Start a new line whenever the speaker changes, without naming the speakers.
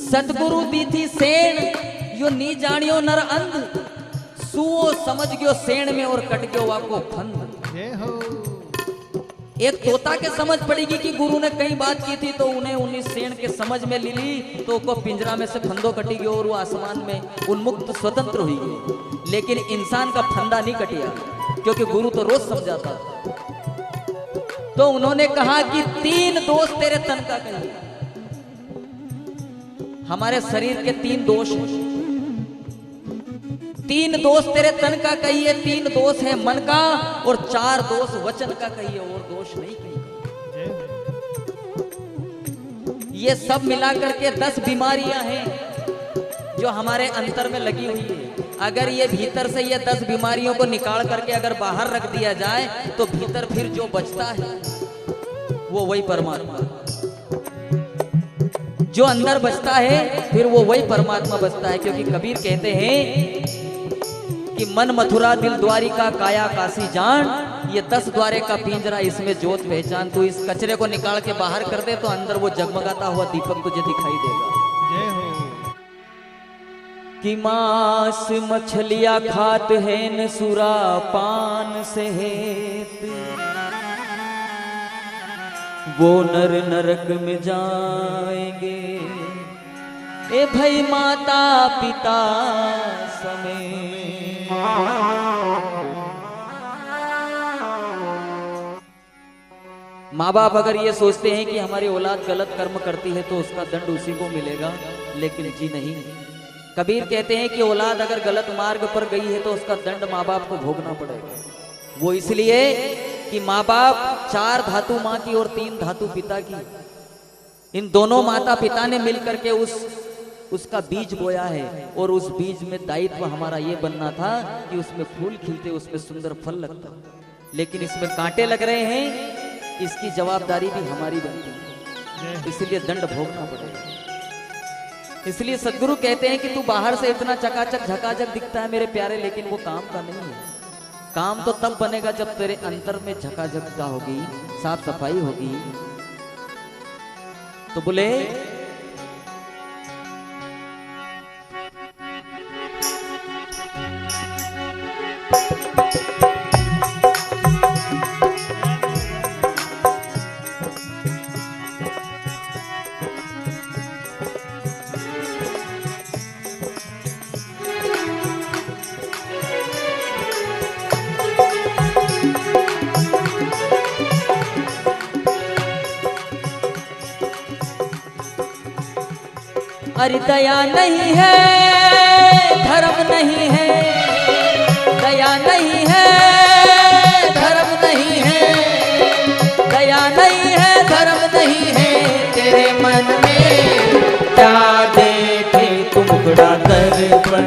सतगुरु दी थी सेण यो नी जानियो नर अंध, सुओ समझ गयो सेण में और कट गयो वाको फंद। एक तोता के समझ पड़ेगी कि गुरु ने कई बात की थी तो उन्हें उन्हीं सेण के समझ में ली तो को पिंजरा में से फंदो कटी गयो और वो आसमान में उन्मुक्त स्वतंत्र हुई गई। लेकिन इंसान का फंदा नहीं कटिया क्योंकि गुरु तो रोज समझाता। तो उन्होंने कहा कि 3 दोष तेरे तन का कहिए। हमारे शरीर के 3 दोष हैं। 3 दोष तेरे तन का कहिए, 3 दोष है मन का और 4 दोष वचन का कहिए और दोष नहीं कहिए। ये सब मिलाकर के 10 बीमारियां हैं जो हमारे अंतर में लगी हुई है। अगर ये भीतर से ये 10 बीमारियों को निकाल करके अगर बाहर रख दिया जाए तो भीतर फिर जो बचता है वो वही परमात्मा। जो अंदर बचता है फिर वो वही परमात्मा बचता है। क्योंकि कबीर कहते हैं कि मन मथुरा दिल द्वारिका काया काशी जान, ये 10 द्वारे का पिंजरा इसमें जोत पहचान। तू इस कचरे को निकाल के बाहर कर दे तो अंदर वो जगमगाता हुआ दीपक तुझे दिखाई देगा।
जय हो।
कि मांस मछलियां खात है न सुरा पान सहेत, वो नर नरक में जाएंगे ए भाई माता पिता समेत। माँ बाप अगर ये सोचते हैं कि हमारी औलाद गलत कर्म करती है तो उसका दंड उसी को मिलेगा, लेकिन जी नहीं। कबीर कहते हैं कि औलाद अगर गलत मार्ग पर गई है तो उसका दंड माँ बाप को भोगना पड़ेगा। वो इसलिए कि माँ बाप 4 धातु माँ की और 3 धातु पिता की, इन दोनों माता पिता ने मिलकर के उसका बीज बोया है। और उस बीज में दायित्व हमारा ये बनना था कि उसमें फूल खिलते, उसमें सुंदर फल लगता, लेकिन इसमें कांटे लग रहे हैं, इसकी जवाबदारी भी हमारी बनती है, इसलिए दंड भोगना पड़ेगा। इसलिए सद्गुरु कहते हैं कि तू बाहर से इतना चकाचक झकाझक दिखता है मेरे प्यारे, लेकिन वो काम का नहीं है। काम तो तब बनेगा जब तेरे अंतर में झकाझकता होगी, साफ सफाई होगी। तो बोले अरे दया नहीं है धर्म नहीं है, दया नहीं है धर्म नहीं है, दया नहीं है धर्म नहीं है। तेरे मन में क्या देखे तुम बड़ा दर्पण।